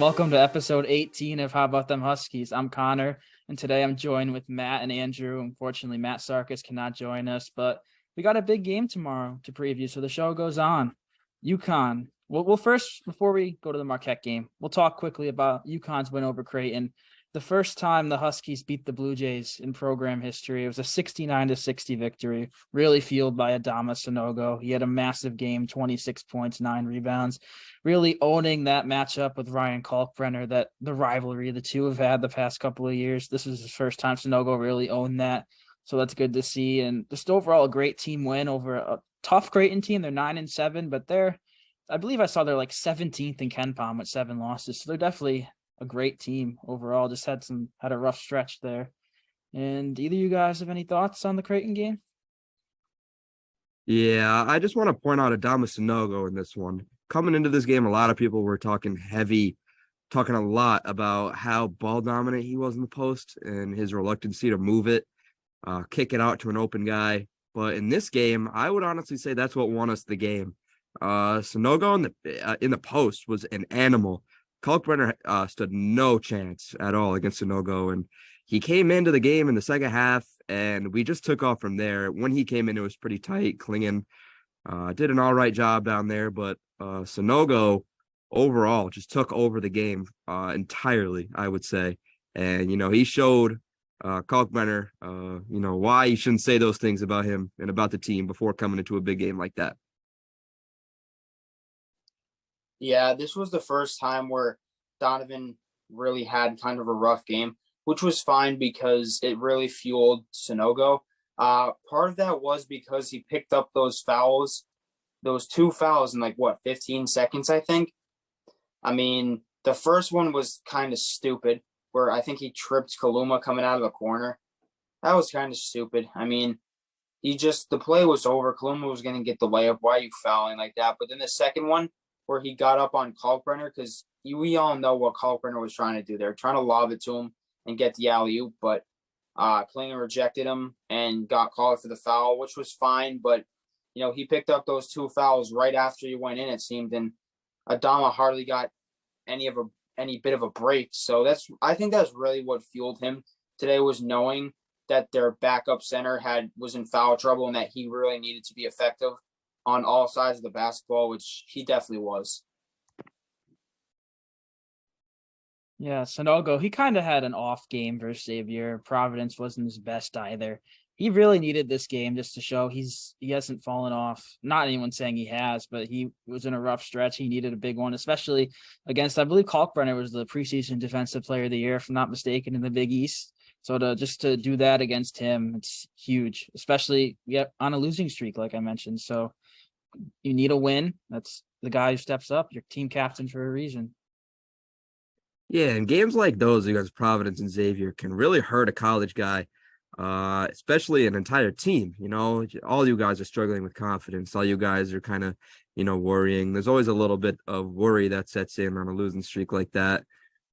Welcome to episode 18 of How About Them Huskies. I'm Connor, and today I'm joined with Matt and Andrew. Unfortunately, Matt Sarkis cannot join us, but we got a big game tomorrow to preview, so the show goes on. UConn. Well, first, before we go to the Marquette game, we'll talk quickly about UConn's win over Creighton. The first time the Huskies beat the Blue Jays in program history. It was a 69-60 victory, really fueled by Adama Sanogo. He had a massive game, 26 points, 9 rebounds, really owning that matchup with Ryan Kalkbrenner, that the rivalry the two have had the past couple of years. This was the first time Sanogo really owned that. So that's good to see. And just overall a great team win over a tough Creighton team. They're 9-7, but I believe I saw they're like 17th in KenPom with 7 losses. So they're definitely a great team overall. Just had a rough stretch there. And either you guys have any thoughts on the Creighton game? Yeah, I just want to point out Adama Sanogo in this one. Coming into this game, a lot of people were talking a lot about how ball dominant he was in the post and his reluctancy to move it, kick it out to an open guy. But in this game, I would honestly say that's what won us the game. Sanogo in the post was an animal. Kalkbrenner stood no chance at all against Sanogo, and he came into the game in the second half, and we just took off from there. When he came in, it was pretty tight. Klingon did an all right job down there, but Sanogo overall just took over the game entirely, I would say. And, he showed Kalkbrenner, why you shouldn't say those things about him and about the team before coming into a big game like that. Yeah, this was the first time where Donovan really had kind of a rough game, which was fine because it really fueled Sanogo. Part of that was because he picked up those fouls, those 2 fouls in 15 seconds, I think. I mean, the first one was kind of stupid, where I think he tripped Kaluma coming out of the corner. That was kind of stupid. I mean, the play was over. Kaluma was going to get the layup. Why are you fouling like that? But then the second one, where he got up on Kalkbrenner, because we all know what Kalkbrenner was trying to do there, trying to lob it to him and get the alley-oop, but Klingon rejected him and got called for the foul, which was fine, but, he picked up those 2 fouls right after he went in, it seemed, and Adama hardly got any bit of a break, so I think that's really what fueled him today, was knowing that their backup center was in foul trouble and that he really needed to be effective on all sides of the basketball, which he definitely was. Yeah, Sanogo, he kind of had an off game versus Xavier. Providence wasn't his best either. He really needed this game just to show he hasn't fallen off. Not anyone saying he has, but he was in a rough stretch. He needed a big one, especially against, I believe Kalkbrenner was the preseason defensive player of the year, if I'm not mistaken, in the Big East. So to do that against him, it's huge, especially on a losing streak, like I mentioned. So you need a win. That's the guy who steps up, your team captain for a reason. Yeah, and games like those against Providence and Xavier can really hurt a college guy, especially an entire team. All you guys are struggling with confidence. All you guys are kind of, worrying. There's always a little bit of worry that sets in on a losing streak like that.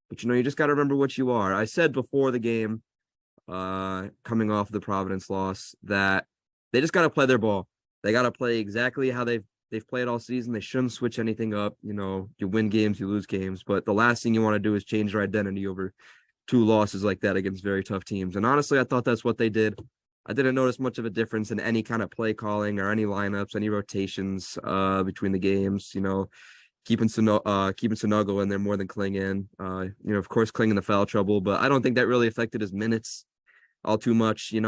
But, you just got to remember what you are. I said before the game, coming off the Providence loss, that they just got to play their ball. They got to play exactly how they've played all season. They shouldn't switch anything up. You win games, you lose games, but the last thing you want to do is change your identity over 2 losses like that against very tough teams. And honestly, I thought that's what they did. I didn't notice much of a difference in any kind of play calling or any lineups, any rotations between the games. Keeping Sanogo in there more than Klingon. Of course, Klingon the foul trouble, but I don't think that really affected his minutes all too much. He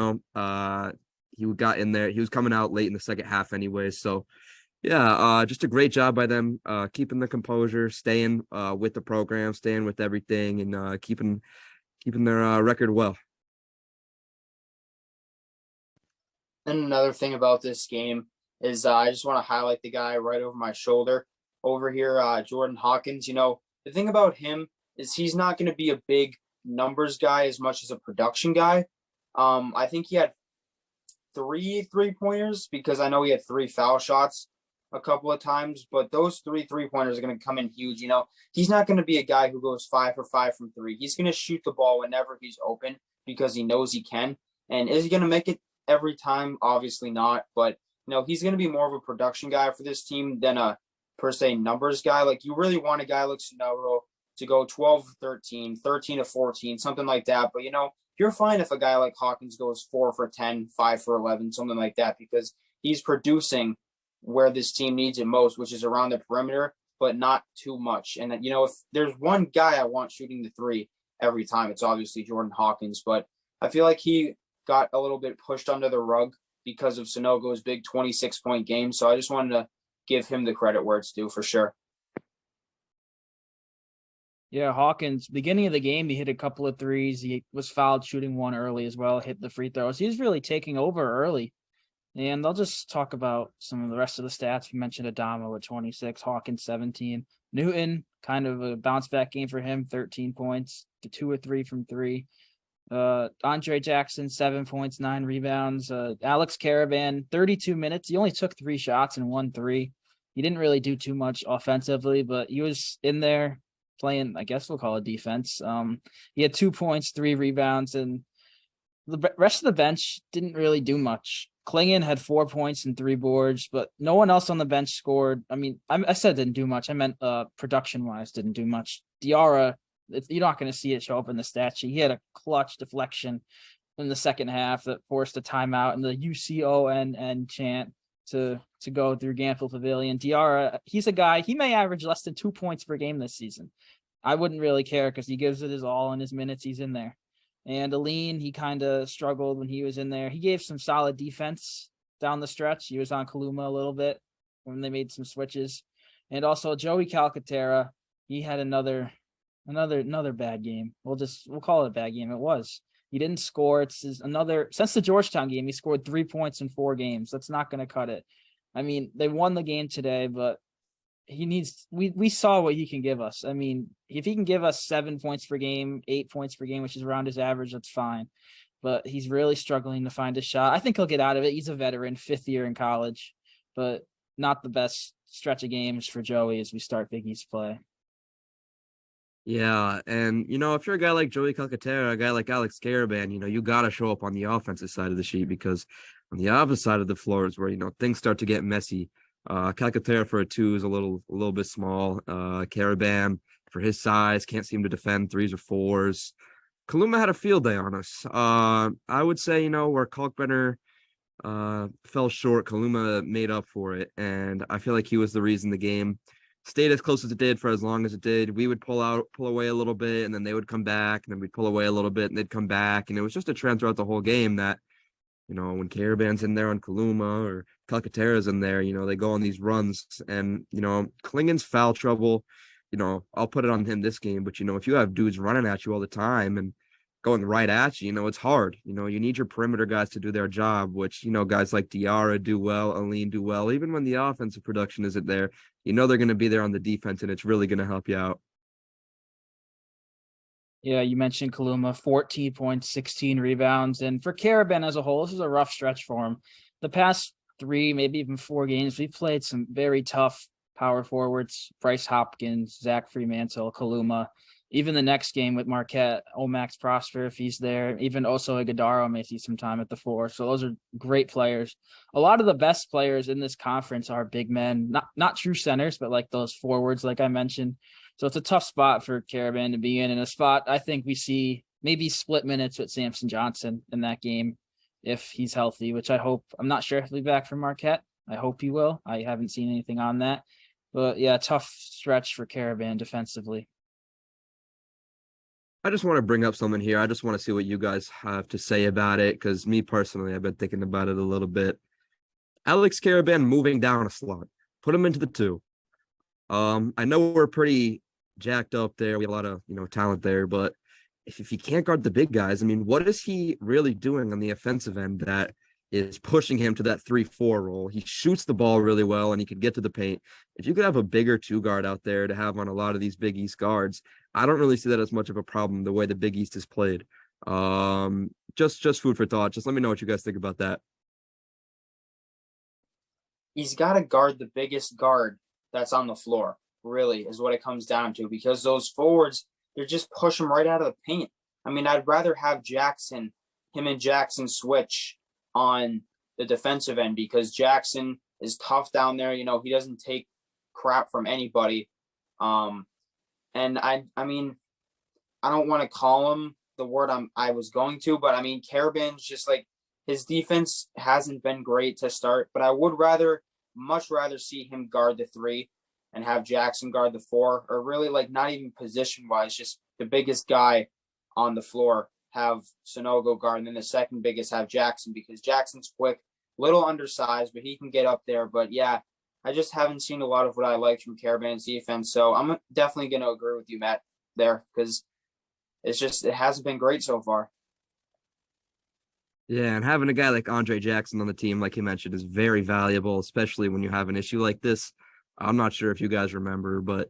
got in there. He was coming out late in the second half anyway. So, yeah, just a great job by them, keeping the composure, staying with the program, staying with everything, and keeping their record well. And another thing about this game is I just want to highlight the guy right over my shoulder over here, Jordan Hawkins. The thing about him is he's not going to be a big numbers guy as much as a production guy. I think he had 3 3-pointers because I know he had 3 foul shots a couple of times, but those 3 3-pointers are going to come in huge. He's not going to be a guy who goes 5 for 5 from 3. He's going to shoot the ball whenever he's open because he knows he can. And is he going to make it every time? Obviously not, but he's going to be more of a production guy for this team than a per se numbers guy. Like, you really want a guy like Sanogo to go 12-13, 13-14, something like that. But, you're fine if a guy like Hawkins goes 4 for 10, 5 for 11, something like that, because he's producing where this team needs it most, which is around the perimeter, but not too much. And, if there's one guy I want shooting the three every time, it's obviously Jordan Hawkins. But I feel like he got a little bit pushed under the rug because of Sanogo's big 26-point game. So I just wanted to give him the credit where it's due for sure. Yeah, Hawkins, beginning of the game, he hit a couple of threes. He was fouled shooting one early as well, hit the free throws. He's really taking over early. And I'll just talk about some of the rest of the stats. We mentioned Adama with 26, Hawkins 17. Newton, kind of a bounce back game for him, 13 points, 2 or 3 from 3. Andre Jackson, 7 points, 9 rebounds. Alex Caravan, 32 minutes. He only took 3 shots and 1 3. He didn't really do too much offensively, but he was in there playing, I guess we'll call it defense. He had 2 points, 3 rebounds, and the rest of the bench didn't really do much. Klingon had 4 points and 3 boards, but no one else on the bench scored. I mean, I said didn't do much. I meant production-wise didn't do much. Diarra, you're not going to see it show up in the stat sheet. He had a clutch deflection in the second half that forced a timeout and the UConn chant to go through Ganfield Pavilion. Diarra, he's a guy, he may average less than 2 points per game this season. I wouldn't really care because he gives it his all in his minutes he's in there. And Aline, he kind of struggled when he was in there. He gave some solid defense down the stretch. He was on Kaluma a little bit when they made some switches. And also Joey Calcaterra, he had another bad game. We'll call it a bad game. It was. He didn't score. Since the Georgetown game, he scored 3 points in 4 games. That's not going to cut it. I mean, they won the game today, but we saw what he can give us. I mean, if he can give us 7 points per game, 8 points per game, which is around his average, that's fine. But he's really struggling to find a shot. I think he'll get out of it. He's a veteran, 5th year in college, but not the best stretch of games for Joey as we start Big East play. Yeah, and if you're a guy like Joey Calcaterra, a guy like Alex Caravan, you got to show up on the offensive side of the sheet, because on the opposite side of the floor is where things start to get messy. Calcaterra for a 2 is a little bit small. Caravan for his size can't seem to defend 3s or 4s. Kaluma had a field day on us. I would say where Kalkbrenner fell short, Kaluma made up for it, and I feel like he was the reason the game stayed as close as it did for as long as it did. We would pull away a little bit, and then they would come back, and then we'd pull away a little bit, and they'd come back, and it was just a trend throughout the whole game that when Caravan's in there on Kaluma or Calcaterra's in there, they go on these runs. And, Klingon's foul trouble, I'll put it on him this game. But, if you have dudes running at you all the time and going right at you, it's hard. You need your perimeter guys to do their job, which, guys like Diarra do well, Aline do well. Even when the offensive production isn't there, they're going to be there on the defense, and it's really going to help you out. Yeah, you mentioned Kaluma, 14 points, 16 rebounds. And for Caravan as a whole, this is a rough stretch for him. The past 3, maybe even 4 games, we've played some very tough power forwards, Bryce Hopkins, Zach Fremantle, Kaluma. Even the next game with Marquette, Omax Prosper, if he's there, even Oso Iguodaro may see some time at the 4. So those are great players. A lot of the best players in this conference are big men, not true centers, but like those forwards, like I mentioned. So it's a tough spot for Caravan to be in a spot I think we see maybe split minutes with Samson Johnson in that game if he's healthy, which I hope. I'm not sure if he'll be back from Marquette. I hope he will. I haven't seen anything on that. But yeah, tough stretch for Caravan defensively. I just want to bring up something here. I just want to see what you guys have to say about it, because me personally, I've been thinking about it a little bit. Alex Caravan moving down a slot, put him into the 2. I know we're pretty jacked up there. We have a lot of talent there, but if you can't guard the big guys, I mean, what is he really doing on the offensive end that is pushing him to that 3-4 role? He shoots the ball really well, and he can get to the paint. If you could have a bigger 2 guard out there to have on a lot of these Big East guards, I don't really see that as much of a problem the way the Big East is played. Just food for thought. Just let me know what you guys think about that. He's got to guard the biggest guard that's on the floor, really, is what it comes down to, because those forwards, they're just push him right out of the paint. I mean, I'd rather have him and Jackson switch on the defensive end, because Jackson is tough down there. He doesn't take crap from anybody. And I mean, I don't want to call him the word I was going to, but I mean, Caravan's just like his defense hasn't been great to start, but I would much rather see him guard the three and have Jackson guard the four, or really like not even position wise, just the biggest guy on the floor have Sonogo guard, and then the second biggest have Jackson, because Jackson's quick, little undersized, but he can get up there. But yeah, I just haven't seen a lot of what I liked from Caravan's defense. So I'm definitely going to agree with you, Matt, there, because it hasn't been great so far. Yeah, and having a guy like Andre Jackson on the team, like you mentioned, is very valuable, especially when you have an issue like this. I'm not sure if you guys remember, but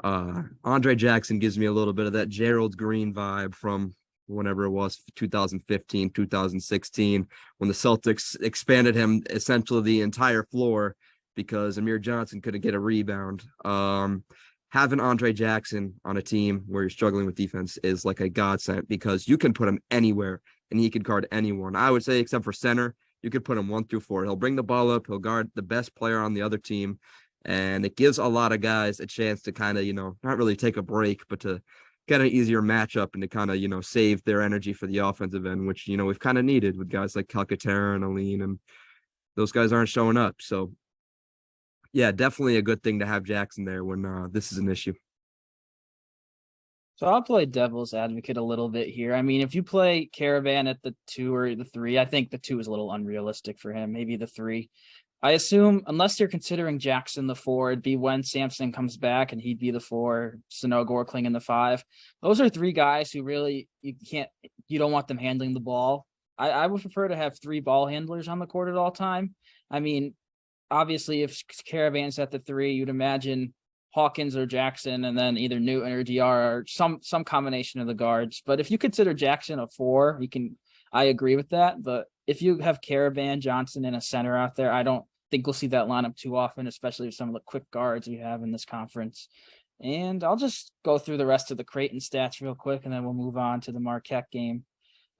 Andre Jackson gives me a little bit of that Gerald Green vibe from whenever it was 2015, 2016, when the Celtics expanded him essentially the entire floor because Amir Johnson couldn't get a rebound. Having Andre Jackson on a team where you're struggling with defense is like a godsend, because you can put him anywhere and he can guard anyone. I would say, except for center, you could put him 1 through 4. He'll bring the ball up. He'll guard the best player on the other team. And it gives a lot of guys a chance to kind of, not really take a break, but to get an easier matchup and to kind of, save their energy for the offensive end, which, we've kind of needed with guys like Calcaterra and Aline, and those guys aren't showing up. So, yeah, definitely a good thing to have Jackson there when this is an issue. So I'll play devil's advocate a little bit here. I mean, if you play Caravan at the 2 or the 3, I think the 2 is a little unrealistic for him. Maybe the 3. I assume, unless you're considering Jackson the 4, it'd be when Sampson comes back and he'd be the 4, Sonogo or Klingon the 5. Those are 3 guys who really you don't want them handling the ball. I would prefer to have 3 ball handlers on the court at all time. I mean, obviously, if Caravan's at the 3, you'd imagine Hawkins or Jackson, and then either Newton or DR or some combination of the guards. But if you consider Jackson a 4, I agree with that. But if you have Caravan, Johnson, and a center out there, I don't think we'll see that lineup too often, especially with some of the quick guards we have in this conference. And I'll just go through the rest of the Creighton stats real quick, and then we'll move on to the Marquette game.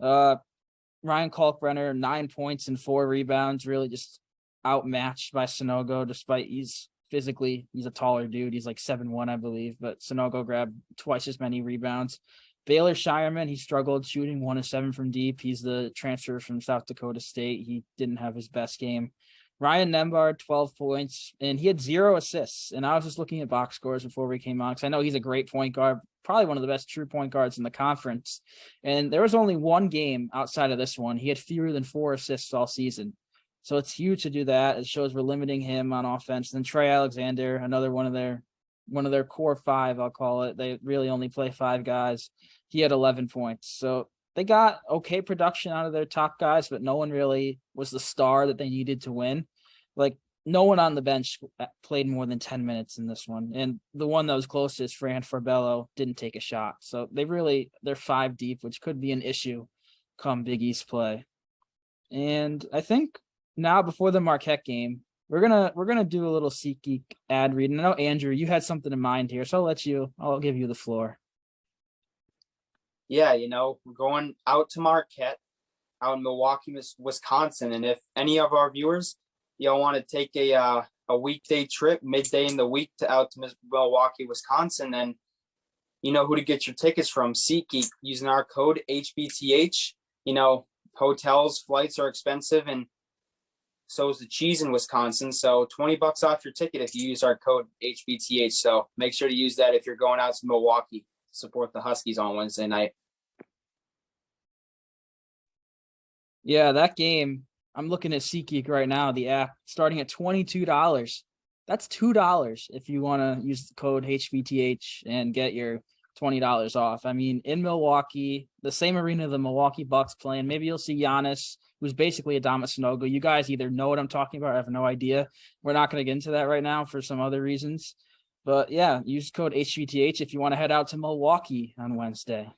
Ryan Kalkbrenner, 9 points and 4 rebounds, really just outmatched by Sonogo, despite he's a taller dude. He's like 7'1", I believe, but Sonogo grabbed twice as many rebounds. Baylor Shireman, he struggled shooting 1 of 7 from deep. He's the transfer from South Dakota State. He didn't have his best game. Ryan Nembhard, 12 points, and he had 0 assists. And I was just looking at box scores before we came on, because I know he's a great point guard, probably one of the best true point guards in the conference. And there was only one game outside of this one. He had fewer than 4 assists all season. So it's huge to do that. It shows we're limiting him on offense. And then Trey Alexander, another one of their core 5, I'll call it. They really only play 5 guys. He had 11 points. So they got okay production out of their top guys, but no one really was the star that they needed to win. Like, no one on the bench played more than 10 minutes in this one. And the one that was closest, Fran Forbello, didn't take a shot. So they're 5 deep, which could be an issue come Big East play. And I think now, before the Marquette game, we're gonna do a little SeatGeek ad read. And I know, Andrew, you had something in mind here, so I'll give you the floor. Yeah, we're going out to Marquette, out in Milwaukee, Wisconsin, and if any of our viewers, want to take a weekday trip, midday in the week, out to Milwaukee, Wisconsin, then you know who to get your tickets from. SeatGeek, using our code HBTH. Hotels, flights are expensive, and so is the cheese in Wisconsin. So $20 off your ticket if you use our code HBTH. So make sure to use that if you're going out to Milwaukee to support the Huskies on Wednesday night. Yeah, that game, I'm looking at SeatGeek right now, the app, starting at $22. That's $2 if you want to use the code HBTH and get your $20 off. I mean, in Milwaukee, the same arena the Milwaukee Bucks playing, maybe you'll see Giannis, who's basically Adama Sonogo. You guys either know what I'm talking about or have no idea. We're not going to get into that right now for some other reasons. But yeah, use code HBTH if you want to head out to Milwaukee on Wednesday.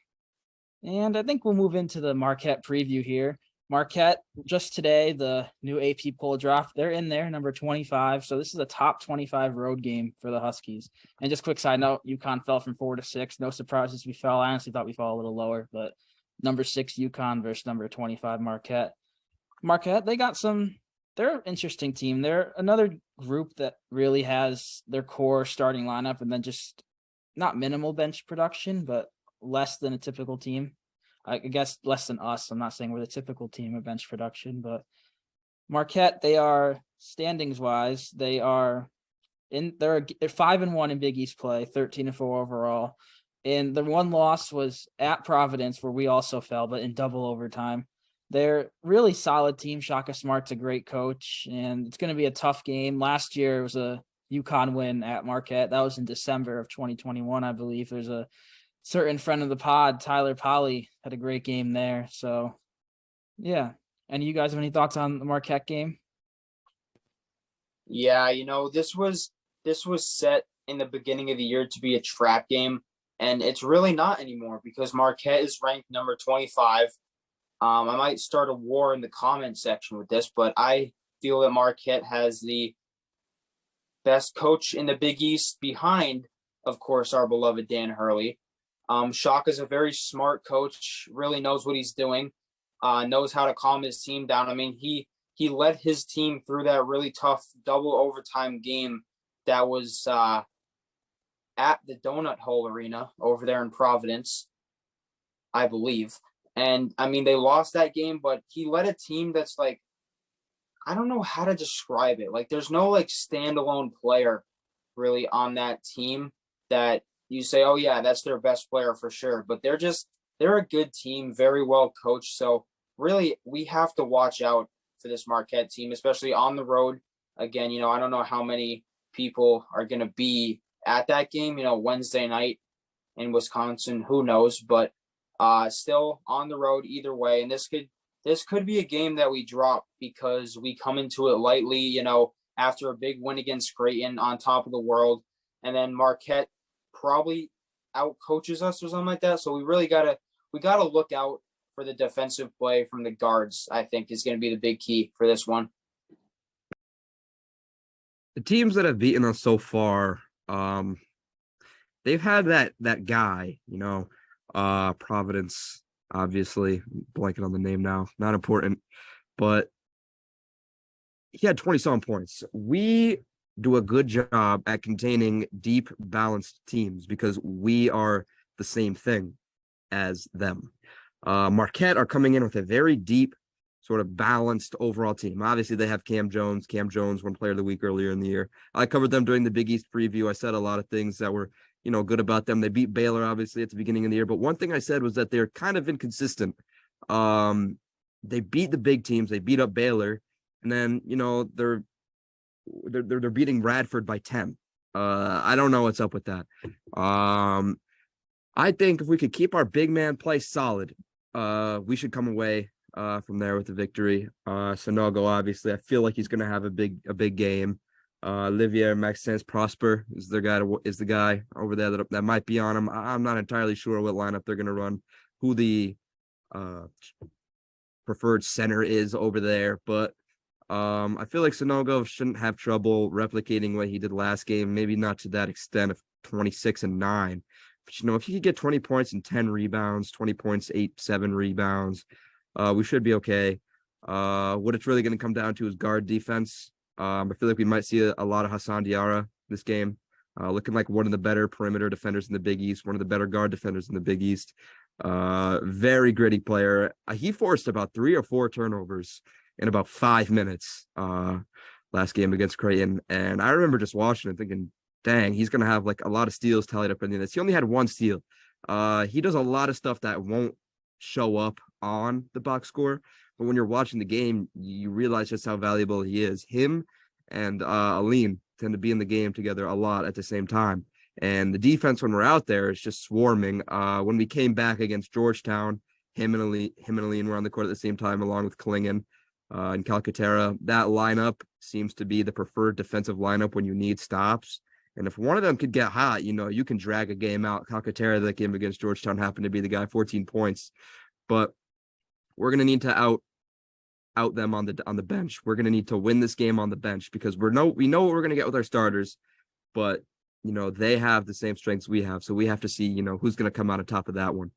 And I think we'll move into the Marquette preview here. Marquette, just today, the new AP poll dropped. They're in there, number 25. So this is a top 25 road game for the Huskies. And just quick side note, UConn fell from 4 to 6. No surprises we fell. I honestly thought we fell a little lower, but number 6 UConn versus number 25 Marquette. Marquette, they're an interesting team. They're another group that really has their core starting lineup and then just not minimal bench production, but less than a typical team. I guess less than us. I'm not saying we're the typical team of bench production, but Marquette, they are standings wise, they're 5-1 in Big East play, 13-4 overall. And the one loss was at Providence, where we also fell, but in double overtime. They're really solid team. Shaka Smart's a great coach, and it's going to be a tough game. Last year it was a UConn win at Marquette. That was in December of 2021, I believe. There's a certain friend of the pod, Tyler Polly, had a great game there. So, yeah. And you guys have any thoughts on the Marquette game? Yeah, this was set in the beginning of the year to be a trap game, and it's really not anymore because Marquette is ranked number 25. I might start a war in the comment section with this, but I feel that Marquette has the best coach in the Big East behind, of course, our beloved Dan Hurley. Shaka's a very smart coach, really knows what he's doing, knows how to calm his team down. I mean, he led his team through that really tough double overtime game that was at the Donut Hole Arena over there in Providence, I believe. And, I mean, they lost that game, but he led a team that's like, I don't know how to describe it. Like, there's no, like, standalone player really on that team that you say, oh, yeah, that's their best player for sure. But they're a good team, very well coached. So, really, we have to watch out for this Marquette team, especially on the road. Again, I don't know how many people are going to be at that game, Wednesday night in Wisconsin, who knows, but still on the road either way. And this could be a game that we drop because we come into it lightly, after a big win against Creighton on top of the world. And then Marquette probably out coaches us or something like that. So we gotta look out for the defensive play from the guards, I think, is going to be the big key for this one. The teams that have beaten us so far, they've had that guy, Providence, obviously, blanking on the name now, not important, but he had 20-some points. We do a good job at containing deep, balanced teams because we are the same thing as them. Marquette are coming in with a very deep, sort of balanced overall team. Obviously, they have Cam Jones. Cam Jones won Player of the Week earlier in the year. I covered them during the Big East preview. I said a lot of things that were, good about them. They beat Baylor, obviously, at the beginning of the year. But one thing I said was that they're kind of inconsistent. They beat the big teams. They beat up Baylor. And then, they're beating Radford by 10. I don't know what's up with that. I think if we could keep our big man play solid, we should come away from there with a victory. Sonogo, obviously, I feel like he's going to have a big game. Olivier Maxence Prosper is the guy over there that might be on him. I'm not entirely sure what lineup they're going to run, who the preferred center is over there, but I feel like Sonogo shouldn't have trouble replicating what he did last game. Maybe not to that extent of 26-9. But, if he could get 20 points and 10 rebounds, 20 points, 7 rebounds, we should be okay. What it's really going to come down to is guard defense. I feel like we might see a lot of Hassan Diarra this game, looking like one of the better perimeter defenders in the Big East, one of the better guard defenders in the Big East. Very gritty player. He forced about 3 or 4 turnovers in about 5 minutes last game against Creighton. And I remember just watching and thinking, dang, he's going to have like a lot of steals tallied up in this. He only had 1 steal. He does a lot of stuff that won't show up on the box score. But when you're watching the game, you realize just how valuable he is. Him and Aline tend to be in the game together a lot at the same time. And the defense, when we're out there, is just swarming. When we came back against Georgetown, him and Aline were on the court at the same time, along with Klingon and Calcaterra. That lineup seems to be the preferred defensive lineup when you need stops. And if one of them could get hot, you can drag a game out. Calcaterra, that game against Georgetown, happened to be the guy, 14 points. But we're going to need to out them on the bench. We're going to need to win this game on the bench because we know what we're going to get with our starters, but they have the same strengths we have. So we have to see, who's going to come out on top of that one.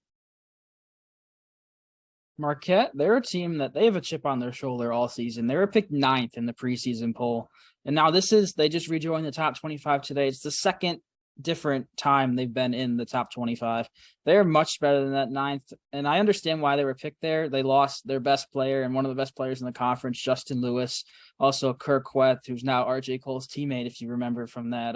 Marquette, they're a team that they have a chip on their shoulder all season. They were picked 9th in the preseason poll. And now they just rejoined the top 25 today. It's the second different time they've been in the top 25. They're much better than that ninth. And I understand why they were picked there. They lost their best player and one of the best players in the conference, Justin Lewis, also Kirk Queth, who's now RJ Cole's teammate, if you remember from that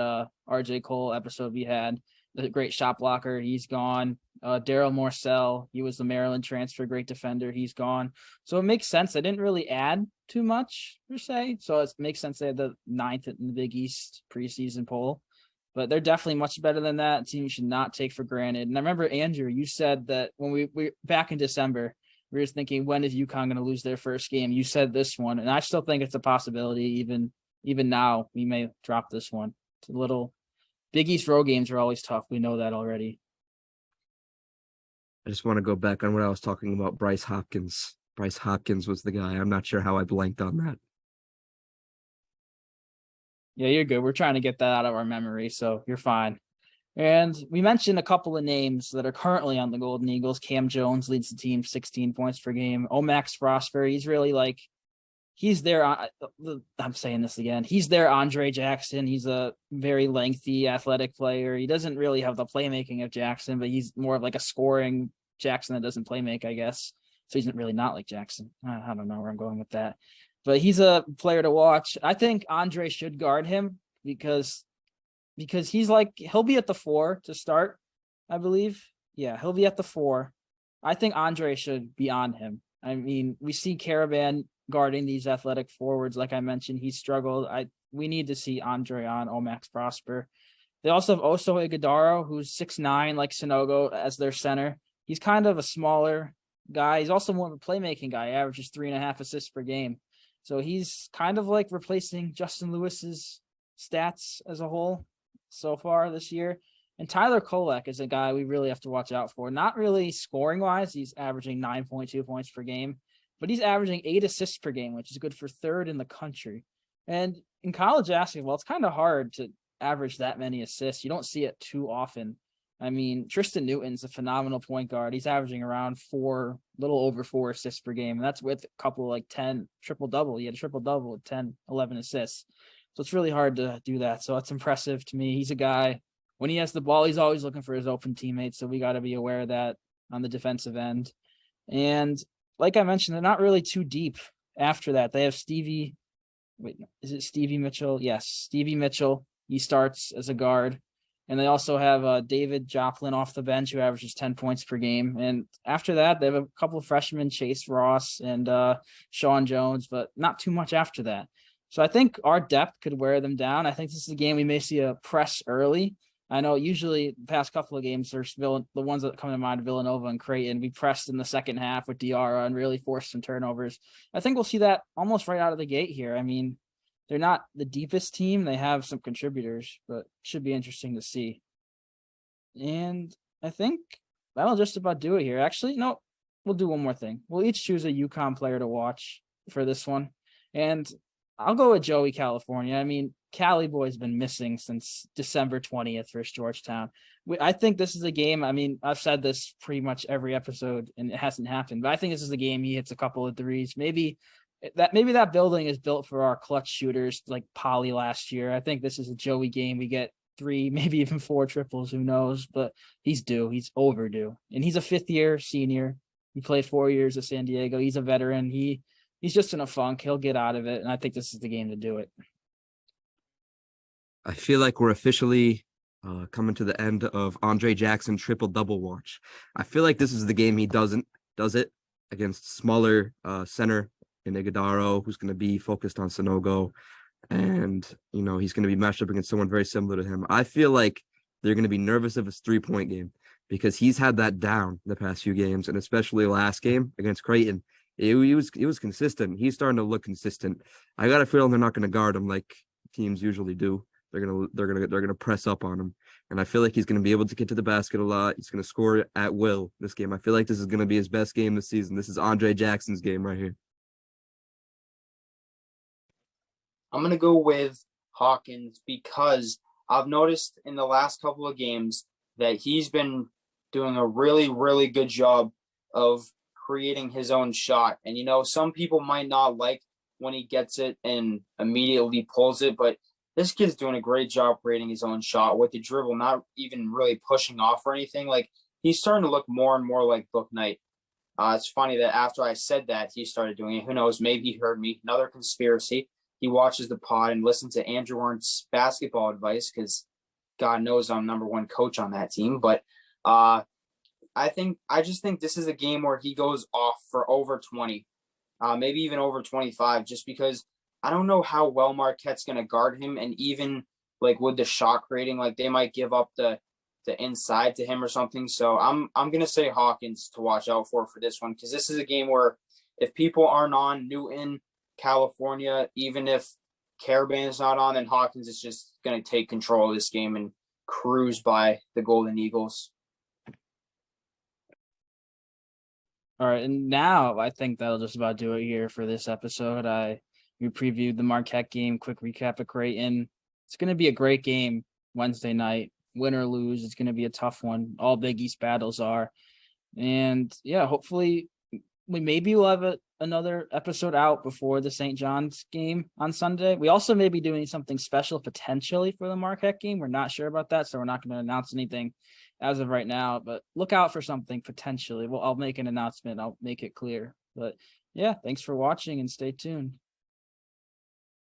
RJ Cole episode we had. The great shot blocker, he's gone. Daryl Morcell, he was the Maryland transfer, great defender, he's gone. So it makes sense. They didn't really add too much per se. So it makes sense they had the ninth in the Big East preseason poll. But they're definitely much better than that. A team you should not take for granted. And I remember, Andrew, you said that when we back in December, we were thinking, when is UConn going to lose their first game? You said this one, and I still think it's a possibility. Even now, we may drop this one. It's a little Big East road games are always tough. We know that already. I just want to go back on what I was talking about. Bryce Hopkins. Bryce Hopkins was the guy. I'm not sure how I blanked on that. Yeah, you're good. We're trying to get that out of our memory, so you're fine. And we mentioned a couple of names that are currently on the Golden Eagles. Cam Jones leads the team, 16 points per game. Omax Prosper, he's really like, he's there. I'm saying this again. He's there, Andre Jackson. He's a very lengthy, athletic player. He doesn't really have the playmaking of Jackson, but he's more of like a scoring Jackson that doesn't play make, I guess. So he's really not like Jackson. I don't know where I'm going with that. But he's a player to watch. I think Andre should guard him because he's like, he'll be at the 4 to start, I believe. Yeah, he'll be at the 4. I think Andre should be on him. I mean, we see Caravan guarding these athletic forwards. Like I mentioned, he struggled. We need to see Andre on Omax Prosper. They also have Oso Iguodaro, who's 6'9", like Sonogo, as their center. He's kind of a smaller guy. He's also more of a playmaking guy. He averages 3.5 assists per game. So he's kind of like replacing Justin Lewis's stats as a whole so far this year. And Tyler Kolek is a guy we really have to watch out for. Not really scoring-wise. He's averaging 9.2 points per game, but he's averaging 8 assists per game, which is good for 3rd in the country. And in college basketball, it's kind of hard to average that many assists. You don't see it too often. I mean, Tristan Newton's a phenomenal point guard. He's averaging around little over 4 assists per game. And that's with a couple like 10 triple-double. He had a triple-double with 10, 11 assists. So it's really hard to do that. So it's impressive to me. He's a guy, when he has the ball, he's always looking for his open teammates. So we got to be aware of that on the defensive end. And like I mentioned, they're not really too deep after that. They have Stevie Mitchell? Yes, Stevie Mitchell. He starts as a guard. And they also have David Joplin off the bench, who averages 10 points per game. And after that, they have a couple of freshmen, Chase Ross and Sean Jones, but not too much after that. So I think our depth could wear them down. I think this is a game we may see a press early. I know usually the past couple of games, there's the ones that come to mind, Villanova and Creighton. We pressed in the second half with Diarra and really forced some turnovers. I think we'll see that almost right out of the gate here. I mean, they're not the deepest team. They have some contributors, but should be interesting to see. And I think that'll just about do it here. Actually, no, we'll do one more thing. We'll each choose a UConn player to watch for this one. And I'll go with Joey California. I mean, Cali Boy's been missing since December 20th versus Georgetown. I think this is a game. I mean, I've said this pretty much every episode and it hasn't happened, but I think this is a game he hits a couple of threes. Maybe that building is built for our clutch shooters like Polly last year. I think this is a Joey game. We get 3, maybe even 4 triples. Who knows? But he's due. He's overdue. And he's a 5th-year senior. He played 4 years at San Diego. He's a veteran. He's just in a funk. He'll get out of it. And I think this is the game to do it. I feel like we're officially coming to the end of Andre Jackson triple-double watch. I feel like this is the game he does it against smaller center in Iguodaro, who's going to be focused on Sonogo. And, he's going to be matched up against someone very similar to him. I feel like they're going to be nervous of his 3-point game because he's had that down the past few games, and especially last game against Creighton. He was consistent. He's starting to look consistent. I got a feeling they're not going to guard him like teams usually do. They're gonna press up on him, and I feel like he's gonna be able to get to the basket a lot. He's gonna score at will this game. I feel like this is gonna be his best game this season. This is Andre Jackson's game right here. I'm going to go with Hawkins because I've noticed in the last couple of games that he's been doing a really, really good job of creating his own shot. And, some people might not like when he gets it and immediately pulls it, but this kid's doing a great job creating his own shot with the dribble, not even really pushing off or anything. Like, he's starting to look more and more like Book Knight. It's funny that after I said that, he started doing it. Who knows? Maybe he heard me. Another conspiracy. He watches the pod and listens to Andrew Warren's basketball advice because God knows I'm number one coach on that team. But I just think this is a game where he goes off for over 20, maybe even over 25, just because I don't know how well Marquette's going to guard him, and even like with the shot creating, like they might give up the inside to him or something. So I'm gonna say Hawkins to watch out for this one, because this is a game where if people aren't on Newton, California, even if Caravan is not on, then Hawkins is just gonna take control of this game and cruise by the Golden Eagles. All right, and now I think that'll just about do it here for this episode. We previewed the Marquette game, quick recap of Creighton. It's going to be a great game Wednesday night. Win or lose, it's going to be a tough one. All Big East battles are. And yeah, hopefully we'll have another episode out before the St. John's game on Sunday. We also may be doing something special potentially for the Marquette game. We're not sure about that, so we're not going to announce anything as of right now, but look out for something potentially. Well, I'll make an announcement. I'll make it clear. But yeah, thanks for watching and stay tuned.